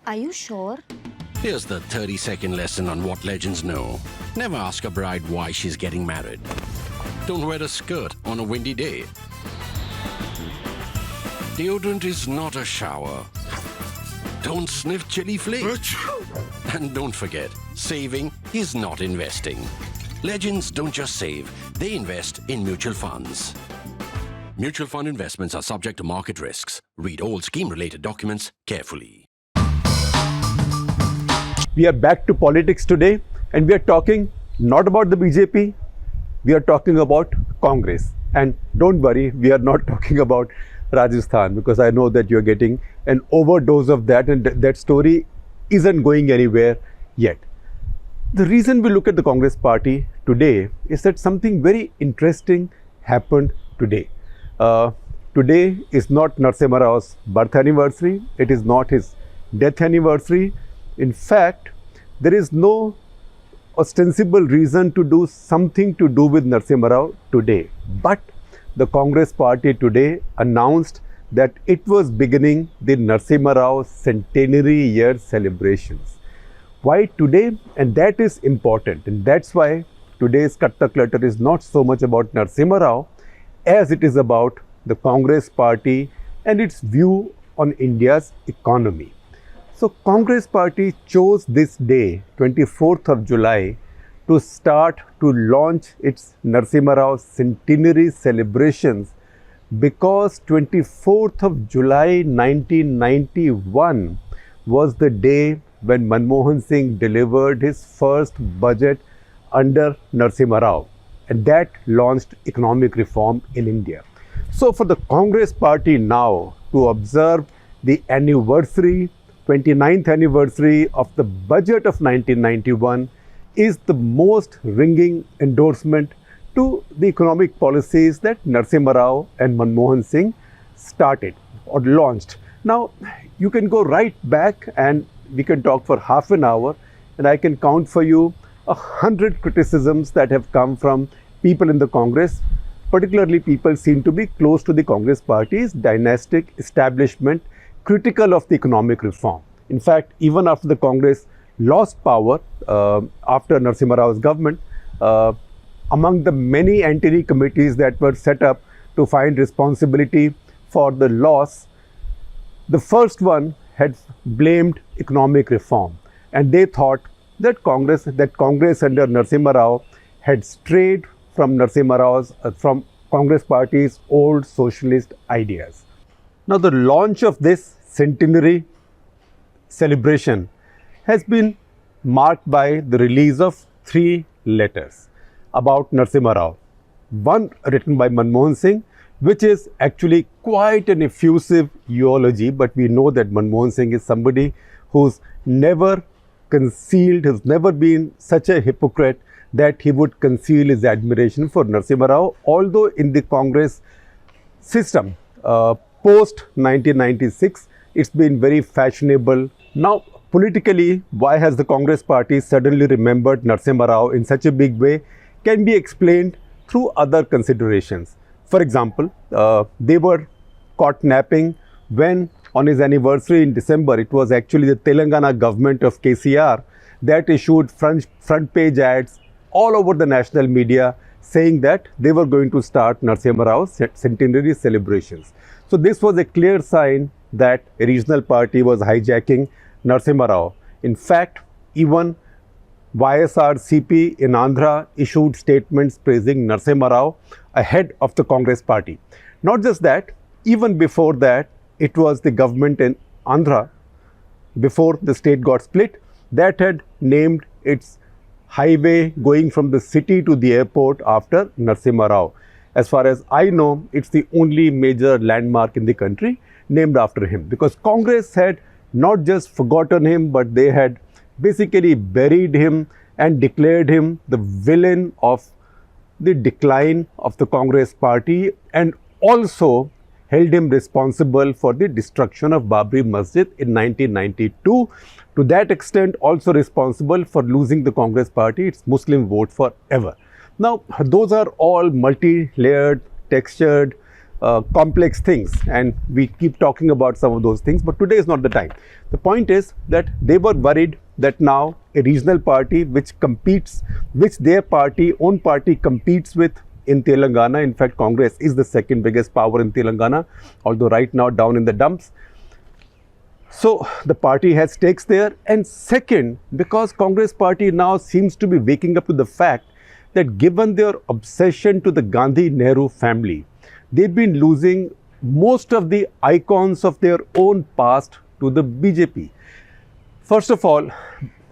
Are you sure? Here's the 30-second lesson on what legends know. Never ask a bride why she's getting married. Don't wear a skirt on a windy day. Deodorant is not a shower. Don't sniff chili flakes. And don't forget, saving is not investing. Legends don't just save, they invest in mutual funds. Mutual fund investments are subject to market risks. Read all scheme-related documents carefully. We are back to politics today, and we are talking not about the BJP, we are talking about Congress. And don't worry, we are not talking about Rajasthan, because I know that you are getting an overdose of that, and that story isn't going anywhere yet. The reason we look at the Congress party today is that something very interesting happened today. Today is not Narasimha Rao's birth anniversary, it is not his death anniversary. In fact, there is no ostensible reason to do something to do with Narasimha Rao today. But the Congress party today announced that it was beginning the Narasimha Rao centenary year celebrations. Why today? And that is important. And that's why today's Cut The Clutter is not so much about Narasimha Rao as it is about the Congress party and its view on India's economy. So Congress party chose this day, 24th of July, to start to launch its Narasimha Rao centenary celebrations because 24th of July 1991 was the day when Manmohan Singh delivered his first budget under Narasimha Rao, and that launched economic reform in India. So for the Congress party now to observe the anniversary, 29th anniversary of the budget of 1991 is the most ringing endorsement to the economic policies that Narasimha Rao and Manmohan Singh started or launched. Now, you can go right back and we can talk for half an hour, and I can count for you 100 criticisms that have come from people in the Congress. Particularly, people seem to be close to the Congress party's dynastic establishment, critical of the economic reform. In fact, even after the Congress lost power after Narasimha Rao's government, among the many anti committees that were set up to find responsibility for the loss, the first one had blamed economic reform, and they thought that Congress under Narasimha Rao had strayed from from Congress party's old socialist ideas. Now, the launch of this centenary celebration has been marked by the release of 3 letters about Narasimha Rao. One written by Manmohan Singh, which is actually quite an effusive eulogy, but we know that Manmohan Singh is somebody who's never concealed, has never been such a hypocrite that he would conceal his admiration for Narasimha Rao, although in the Congress system, post 1996, it's been very fashionable. Now, politically, why has the Congress party suddenly remembered Narasimha Rao in such a big way can be explained through other considerations. For example, they were caught napping when on his anniversary in December, it was actually the Telangana government of KCR that issued front page ads all over the national media saying that they were going to start Narasimha Rao's centenary celebrations. So this was a clear sign that a regional party was hijacking Narasimha Rao. In fact, even YSRCP in Andhra issued statements praising Narasimha Rao ahead of the Congress party. Not just that, even before that, it was the government in Andhra, before the state got split, that had named its highway going from the city to the airport after Narasimha Rao. As far as I know, it's the only major landmark in the country named after him, because Congress had not just forgotten him, but they had basically buried him and declared him the villain of the decline of the Congress party, and also held him responsible for the destruction of Babri Masjid in 1992. To that extent, also responsible for losing the Congress party its Muslim vote forever. Now, those are all multi-layered, textured complex things, and we keep talking about some of those things, but today is not the time. The point is that they were worried that now a regional party which their own party competes with in Telangana. In fact, Congress is the second biggest power in Telangana, although right now down in the dumps. So the party has stakes there. And second, because Congress party now seems to be waking up to the fact that given their obsession to the Gandhi-Nehru family, they've been losing most of the icons of their own past to the BJP. First of all,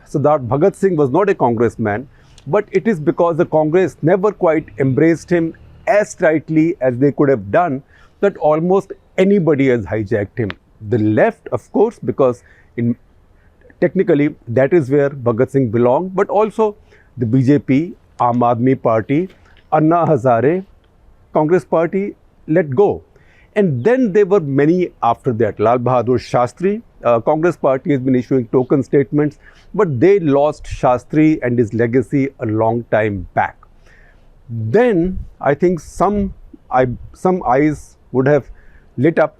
Sardar Bhagat Singh was not a congressman, but it is because the Congress never quite embraced him as tightly as they could have done that almost anybody has hijacked him. The left, of course, because technically that is where Bhagat Singh belonged, but also the BJP, Aam Aadmi Party, Anna Hazare, Congress Party let go. And then there were many after that. Lal Bahadur Shastri, Congress Party has been issuing token statements, but they lost Shastri and his legacy a long time back. Then I think some eyes would have lit up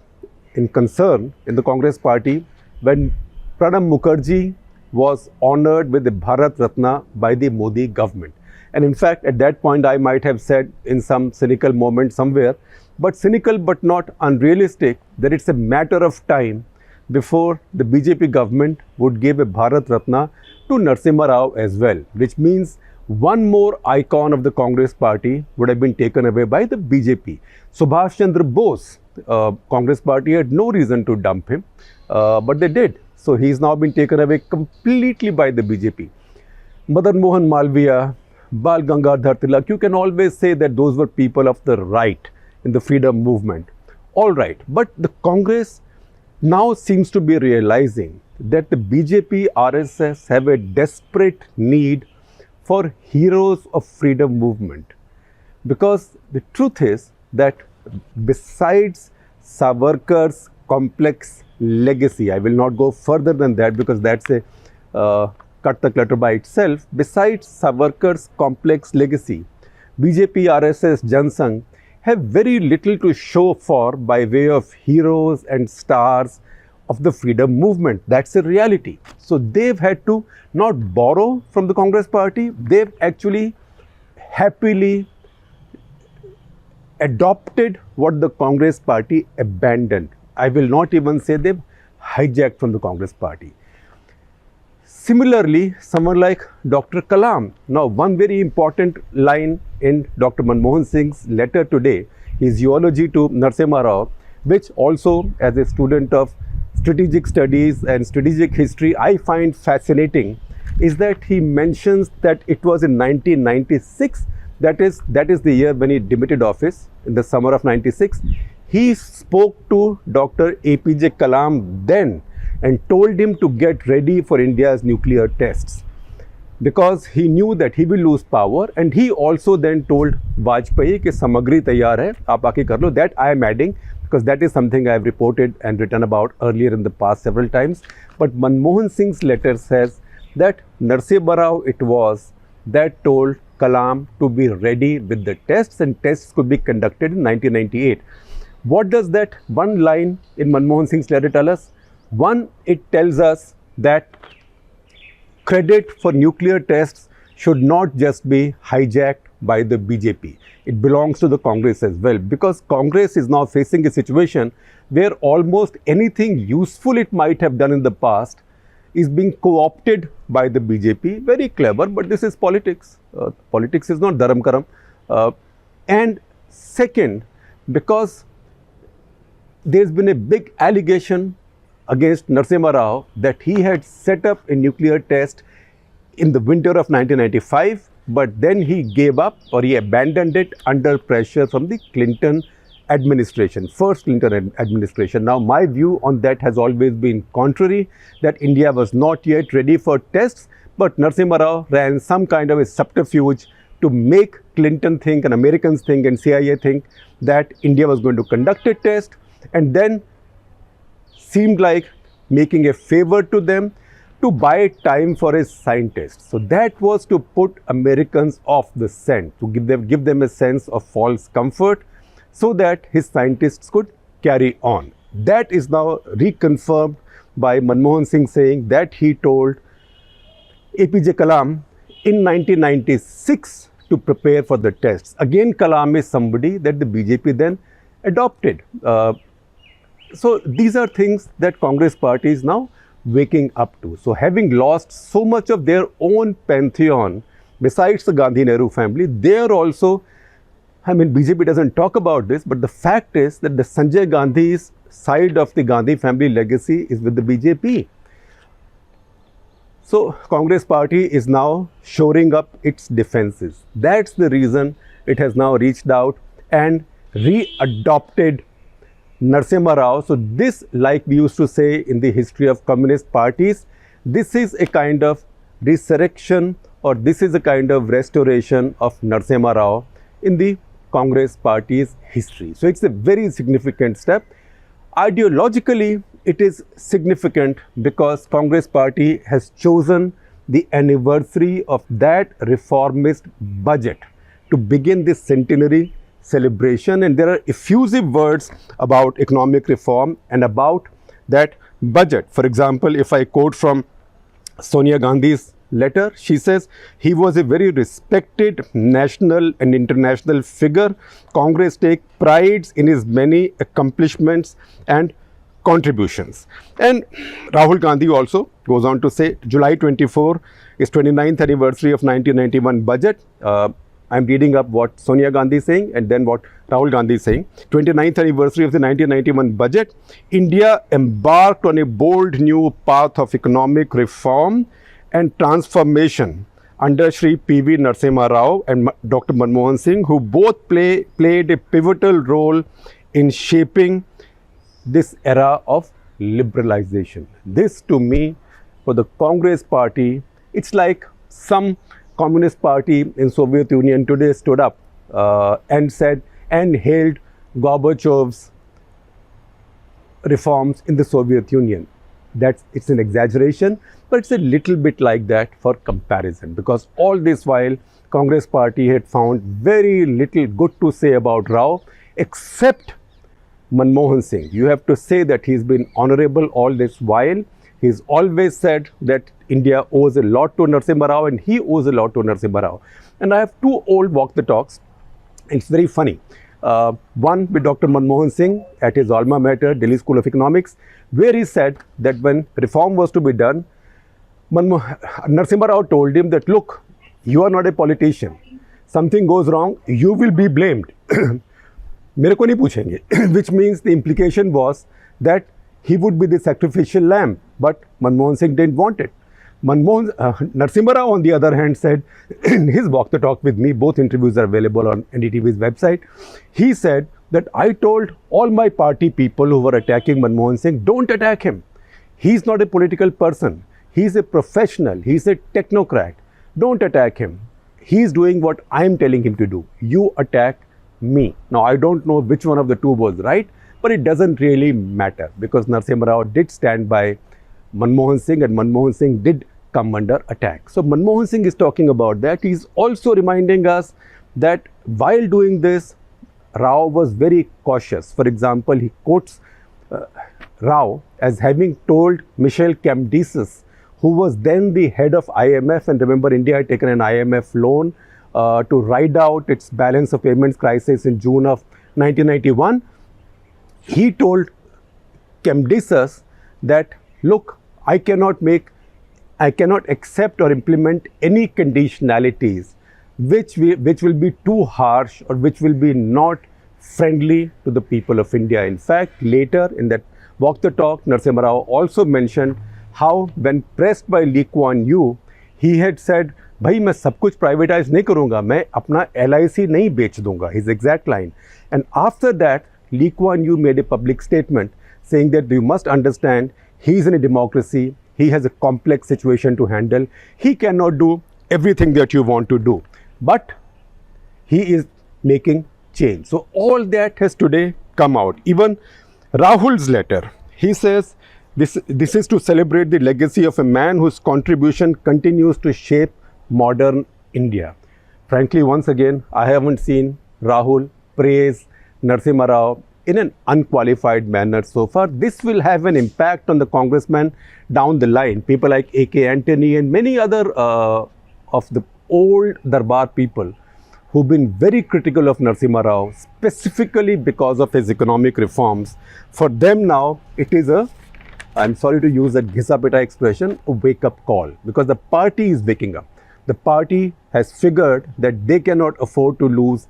in concern in the Congress Party when Pranab Mukherjee was honored with the Bharat Ratna by the Modi government. And in fact, at that point, I might have said in some cynical moment somewhere, but cynical but not unrealistic, that it's a matter of time before the BJP government would give a Bharat Ratna to Narasimha Rao as well, which means one more icon of the Congress Party would have been taken away by the BJP. Subhash Chandra Bose, Congress Party had no reason to dump him, but they did. So he's now been taken away completely by the BJP. Madan Mohan Malviya, Bal Gangadhar Tilak, you can always say that those were people of the right in the freedom movement. All right, but the Congress now seems to be realizing that the BJP, RSS have a desperate need for heroes of freedom movement. Because the truth is that besides Savarkar's complex legacy, I will not go further than that because that's a cut the clutter by itself. Besides Savarkar's complex legacy, BJP, RSS, Jansangh have very little to show for by way of heroes and stars of the freedom movement. That's a reality. So they've had to not borrow from the Congress Party, they've actually happily adopted what the Congress Party abandoned. I will not even say they've hijacked from the Congress Party. Similarly, someone like Dr. Kalam. Now, one very important line in Dr. Manmohan Singh's letter today, his eulogy to Narasimha Rao, which also as a student of strategic studies and strategic history, I find fascinating, is that he mentions that it was in 1996, that is the year when he demitted office, in the summer of 96. He spoke to Dr. APJ Kalam then and told him to get ready for India's nuclear tests because he knew that he will lose power, and he also then told Vajpayee कि सामग्री तैयार है, आप आके कर लो. That I am adding because that is something I have reported and written about earlier in the past several times. But Manmohan Singh's letter says that Narasimha Rao it was that told Kalam to be ready with the tests, and tests could be conducted in 1998. What does that one line in Manmohan Singh's letter tell us? One, it tells us that credit for nuclear tests should not just be hijacked by the BJP. It belongs to the Congress as well, because Congress is now facing a situation where almost anything useful it might have done in the past is being co-opted by the BJP. Very clever, but this is politics. Politics is not dharam karam. And second, because there's been a big allegation against Narasimha Rao that he had set up a nuclear test in the winter of 1995, but then he gave up or he abandoned it under pressure from the Clinton administration, first Clinton administration. Now, my view on that has always been contrary, that India was not yet ready for tests, but Narasimha Rao ran some kind of a subterfuge to make Clinton think and Americans think and CIA think that India was going to conduct a test, and then seemed like making a favor to them to buy time for his scientists. So that was to put Americans off the scent, to give them a sense of false comfort. so that his scientists could carry on. That is now reconfirmed by Manmohan Singh saying that he told APJ Kalam in 1996 to prepare for the tests. Again, Kalam is somebody that the BJP then adopted. So these are things that Congress party is now waking up to. So having lost so much of their own pantheon, besides the Gandhi-Nehru family, they are also, I mean, BJP doesn't talk about this, but the fact is that the Sanjay Gandhi's side of the Gandhi family legacy is with the BJP. So Congress party is now shoring up its defenses. That's the reason it has now reached out and re-adopted Narasimha Rao. So this, like we used to say in the history of communist parties, this is a kind of resurrection, or this is a kind of restoration of Narasimha Rao in the Congress party's history. So it's a very significant step. Ideologically, it is significant because Congress party has chosen the anniversary of that reformist budget to begin this centenary celebration, and there are effusive words about economic reform and about that budget. For example, if I quote from Sonia Gandhi's letter, she says, he was a very respected national and international figure. Congress take prides in his many accomplishments and contributions. And Rahul Gandhi also goes on to say, July 24 is 29th anniversary of 1991 budget. I'm reading up what Sonia Gandhi is saying and then what Rahul Gandhi is saying. 29th anniversary of the 1991 budget. India embarked on a bold new path of economic reform and transformation under Shri P.V. Narasimha Rao and Dr. Manmohan Singh, who both played a pivotal role in shaping this era of liberalization. This, to me, for the Congress party, it's like some communist party in Soviet Union today stood up and said and hailed Gorbachev's reforms in the Soviet Union. It's an exaggeration, but it's a little bit like that for comparison, because all this while Congress party had found very little good to say about Rao except Manmohan Singh. You have to say that he's been honorable all this while. He's always said that India owes a lot to Narasimha Rao and he owes a lot to Narasimha Rao. And I have two old walk the talks. It's very funny. One with Dr. Manmohan Singh at his alma mater, Delhi School of Economics, where he said that when reform was to be done, Narasimha Rao told him that, look, you are not a politician. Something goes wrong, you will be blamed. मेरे को नहीं पूछेंगे, which means the implication was that he would be the sacrificial lamb, but Manmohan Singh didn't want it. Narasimha Rao, on the other hand, said in his walk the talk with me, both interviews are available on NDTV's website, he said that I told all my party people who were attacking Manmohan Singh, don't attack him. He's not a political person. He's a professional. He's a technocrat. Don't attack him. He's doing what I'm telling him to do. You attack me. Now, I don't know which one of the two was right, but it doesn't really matter because Narasimha Rao did stand by Manmohan Singh and Manmohan Singh did come under attack. So Manmohan Singh is talking about that. He's also reminding us that while doing this, Rao was very cautious. For example, he quotes Rao as having told Michel Camdesis, who was then the head of IMF, and remember India had taken an IMF loan to ride out its balance of payments crisis in June of 1991. He told Camdesis that, look, I cannot accept or implement any conditionalities which will be too harsh or which will be not friendly to the people of India. In fact, later in that walk the talk, Narasimha Rao also mentioned how when pressed by Lee Kuan Yew, he had said, भाई मैं सब कुछ privatise नहीं करूँगा, मैं अपना LIC नहीं बेच दूँगा, his exact line. And after that, Lee Kuan Yew made a public statement saying that you must understand, he is in a democracy, he has a complex situation to handle, he cannot do everything that you want to do, but he is making change. So all that has today come out. Even Rahul's letter, he says, this is to celebrate the legacy of a man whose contribution continues to shape modern India. Frankly, once again, I haven't seen Rahul praise Narasimha Rao in an unqualified manner so far. This will have an impact on the congressmen down the line. People like A.K. Antony and many other of the old Darbar people who've been very critical of Narasimha Rao, specifically because of his economic reforms. For them now, it is a, I'm sorry to use that Ghisapeta expression, a wake-up call, because the party is waking up. The party has figured that they cannot afford to lose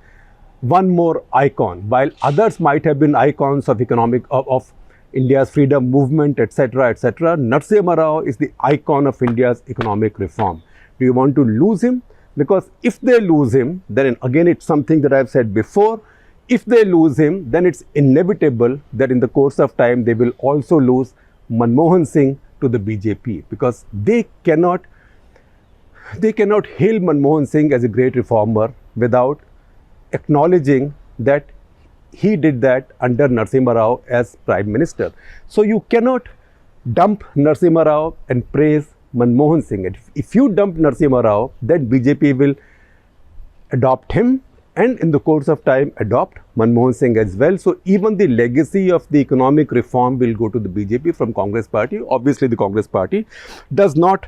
one more icon. While others might have been icons of of India's freedom movement, etc., etc., Narasimha Rao is the icon of India's economic reform. Do you want to lose him? Because if they lose him, then again it's something that I've said before, if they lose him, then it's inevitable that in the course of time they will also lose Manmohan Singh to the BJP, because they cannot hail Manmohan Singh as a great reformer without acknowledging that he did that under Narasimha Rao as Prime Minister. So you cannot dump Narasimha Rao and praise Manmohan Singh. And if you dump Narasimha Rao, then BJP will adopt him and in the course of time adopt Manmohan Singh as well. So even the legacy of the economic reform will go to the BJP from Congress party. Obviously the Congress party does not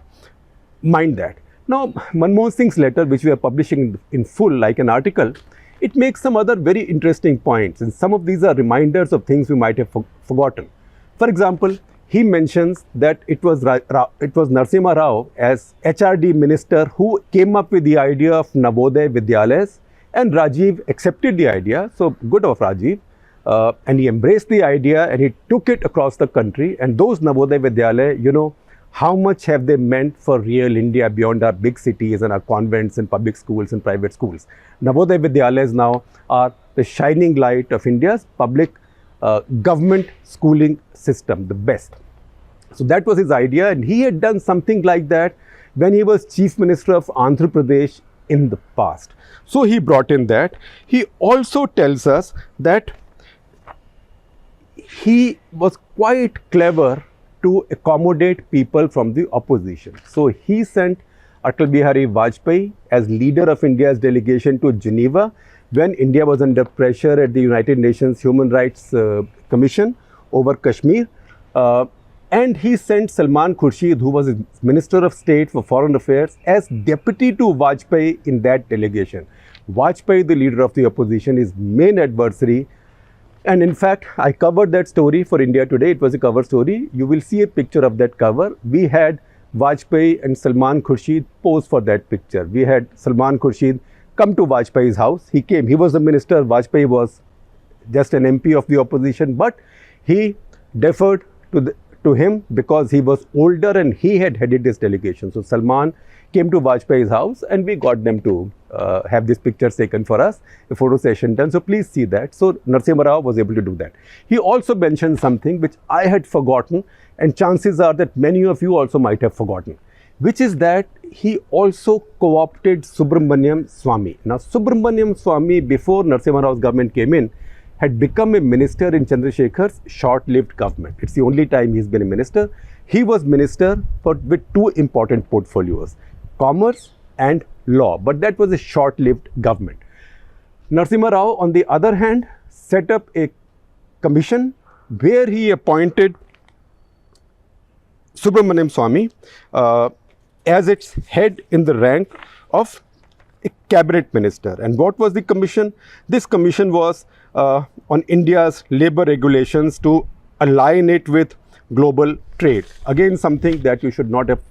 mind that. Now Manmohan Singh's letter, which we are publishing in full like an article, it makes some other very interesting points, and some of these are reminders of things we might have forgotten. For example, he mentions that it was Narasimha Rao as HRD minister who came up with the idea of Navodaya Vidyalayas, and Rajiv accepted the idea. So good of Rajiv, and he embraced the idea and he took it across the country. And those Navodaya Vidyalaya, you know, how much have they meant for real India beyond our big cities and our convents and public schools and private schools? Navodaya Vidyalayas now are the shining light of India's public government schooling system, the best. So that was his idea, and he had done something like that when he was Chief Minister of Andhra Pradesh in the past. So he brought in that. He also tells us that he was quite clever to accommodate people from the opposition. So he sent Atal Bihari Vajpayee as leader of India's delegation to Geneva when India was under pressure at the United Nations Human Rights Commission over Kashmir. And he sent Salman Khurshid, who was his Minister of State for Foreign Affairs, as deputy to Vajpayee in that delegation. Vajpayee, the leader of the opposition, his main adversary. And in fact, I covered that story for India Today. It was a cover story. You will see a picture of that cover. We had Vajpayee and Salman Khurshid pose for that picture. We had Salman Khurshid come to Vajpayee's house. He came. He was the minister. Vajpayee was just an MP of the opposition. But he deferred to him because he was older and he had headed this delegation. So Salman came to Vajpayee's house and we got them to have this picture taken for us, a photo session done. So please see that. So Narasimha Rao was able to do that. He also mentioned something which I had forgotten, and chances are that many of you also might have forgotten, which is that he also co-opted Subramaniam Swamy. Now Subramaniam Swamy, before Narasimha Rao's government came in, had become a minister in Chandrasekhar's short-lived government. It's the only time he's been a minister. He was minister with two important portfolios, commerce and law, but that was a short-lived government. Narasimha Rao, on the other hand, set up a commission where he appointed Subramaniam Swamy as its head in the rank of a cabinet minister. And what was the commission? This commission was on India's labor regulations to align it with global trade. Again, something that you should not have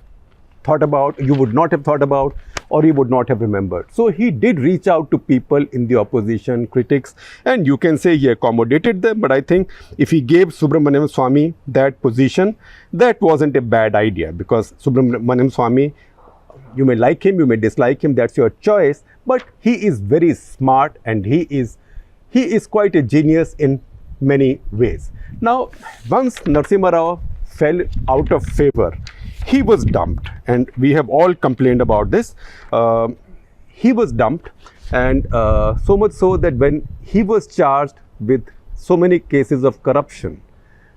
thought about, you would not have thought about, or you would not have remembered. So he did reach out to people in the opposition, critics, and you can say he accommodated them. But I think if he gave Subramaniam Swamy that position, that wasn't a bad idea, because Subramaniam Swamy, you may like him, you may dislike him, that's your choice, but he is very smart and he is quite a genius in many ways. Now, once Narasimha Rao fell out of favor, he was dumped, and we have all complained about this. He was dumped, and so much so that when he was charged with so many cases of corruption,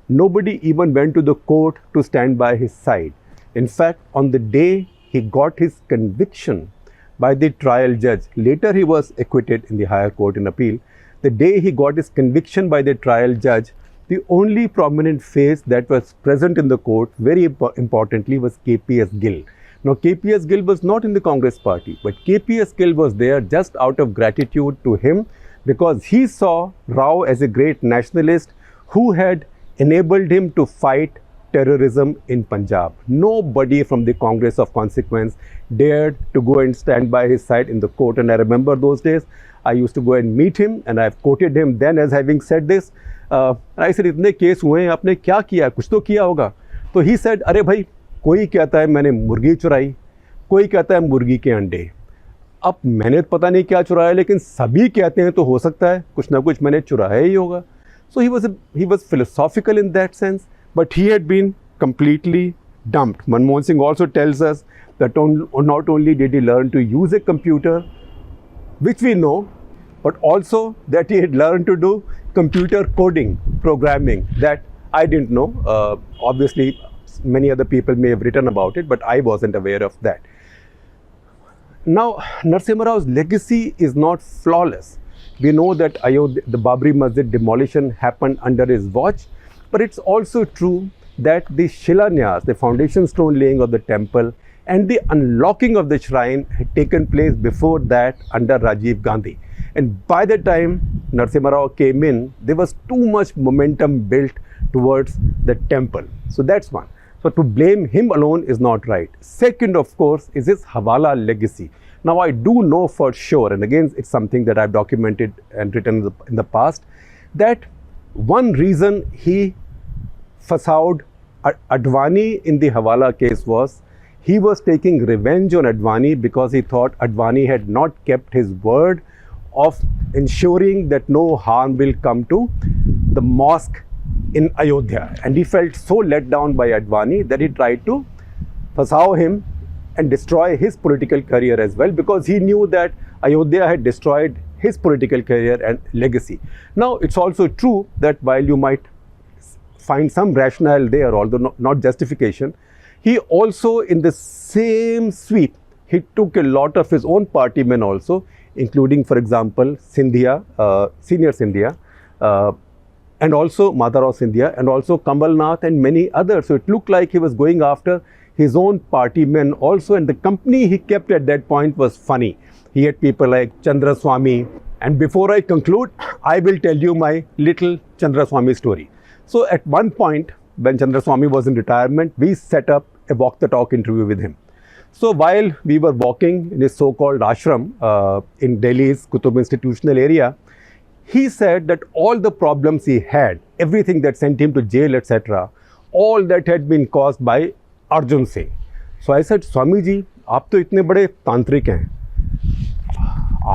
nobody even went to the court to stand by his side. In fact, on the day he got his conviction by the trial judge, later he was acquitted in the higher court in appeal, the day he got his conviction by the trial judge, the only prominent face that was present in the court, very importantly, was KPS Gill. Now, KPS Gill was not in the Congress party, but KPS Gill was there just out of gratitude to him because he saw Rao as a great nationalist who had enabled him to fight terrorism in Punjab. Nobody from the Congress of consequence dared to go and stand by his side in the court. And I remember those days, I used to go and meet him, and I've quoted him then as having said this. I said, इतने case हुए हैं, आपने क्या किया? कुछ तो किया होगा. तो he said, अरे भाई, कोई कहता है मैंने मुर्गी चुराई, कोई कहता है मुर्गी के अंडे. अब मैंने पता नहीं क्या चुराया, लेकिन सभी कहते हैं तो हो सकता है कुछ ना कुछ मैंने चुराया ही होगा. So he was philosophical in that sense, but he had been completely dumped. Manmohan Singh also tells us that not only did he learn to use a computer, which we know, but also that he had learned to do computer coding, programming, that I didn't know. Obviously, many other people may have written about it, but I wasn't aware of that. Now, Narasimha Rao's legacy is not flawless. We know that the Babri Masjid demolition happened under his watch, but it's also true that the Shilanyas, the foundation stone laying of the temple, and the unlocking of the shrine had taken place before that under Rajiv Gandhi. And by the time Narasimha Rao came in, there was too much momentum built towards the temple. So that's one. So to blame him alone is not right. Second, of course, is his Hawala legacy. Now, I do know for sure, and again, it's something that I've documented and written in the past, that one reason he fasawed Advani in the Hawala case was he was taking revenge on Advani because he thought Advani had not kept his word of ensuring that no harm will come to the mosque in Ayodhya. And he felt so let down by Advani that he tried to fasaw him and destroy his political career as well, because he knew that Ayodhya had destroyed his political career and legacy. Now, it's also true that while you might find some rationale there, although not justification, he also, in the same sweep, he took a lot of his own party men also, including, for example, Scindia, Senior Scindia, and also Madhav Scindia, and also Kamal Nath and many others. So it looked like he was going after his own party men also, and the company he kept at that point was funny. He had people like Chandraswamy, and before I conclude, I will tell you my little Chandraswamy story. So at one point, when Chandraswamy was in retirement, we set up a walk the talk interview with him. So while we were walking in his so-called ashram in Delhi's Qutub institutional area, he said that all the problems he had, everything that sent him to jail, etc., all that had been caused by Arjun Singh. So I said, Swami ji, आप तो इतने बड़े तांत्रिक हैं,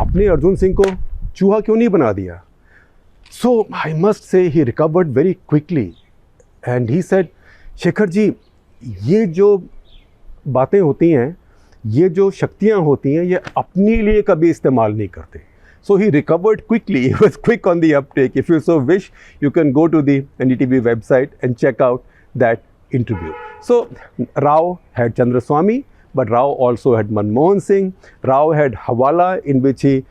आपने अर्जुन सिंह को चूहा क्यों नहीं बना दिया? So I must say he recovered very quickly, and he said, Shekhar ji, ये जो बातें होती हैं, ये जो शक्तियाँ होती हैं, ये अपने लिए कभी इस्तेमाल नहीं करते. So he recovered quickly. He was quick on the uptake. If you so wish, you can go to the NDTV website and check out that interview. So Rao had Chandraswamy, but Rao also had Manmohan Singh. Rao had Hawala, in which he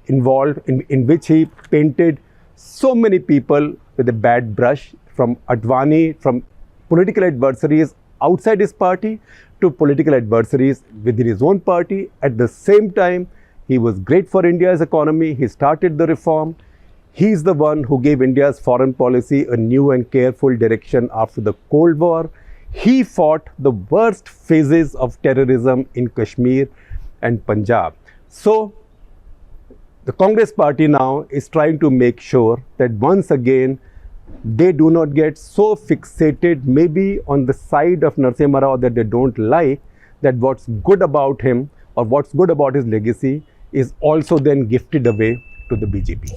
in which he painted so many people with a bad brush, from Advani, from political adversaries outside his party to political adversaries within his own party. At the same time, he was great for India's economy. He started the reform. He's the one who gave India's foreign policy a new and careful direction after the Cold War. He fought the worst phases of terrorism in Kashmir and Punjab. So the Congress party now is trying to make sure that once again they do not get so fixated maybe on the side of Narasimha Rao that they don't like, that what's good about him or what's good about his legacy is also then gifted away to the BJP.